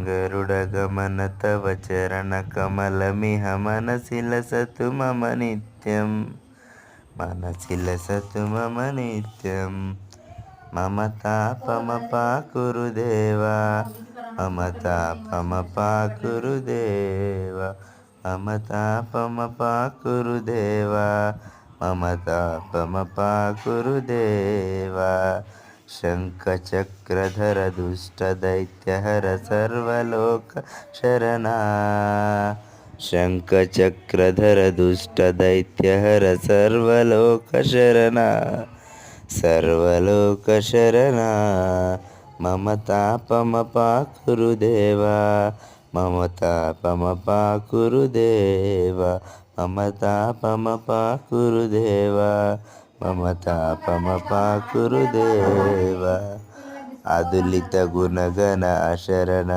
गरुडगमन तव चरणकमलमिह मनसि लसतु मम नित्यं मनसि लसतु मम नित्यं मम तापमपाकुरु देवा मम तापमपाकुरु देवा मम तापमपाकुरु देवा मम तापमपाकुरु देवा शङ्खचक्रधर दुष्टदैत्यहर सर्वलोकशरणा शङ्खचक्रधर दुष्टदैत्यहर सर्वलोकशरणा सर्वलोकशरणा मम तापमपाकुरु देवा मम तापमपाकुरु देवा मम तापमपाकुरु देवा मम तापमपाकुरु देवा अदुलित गुणगण अशरण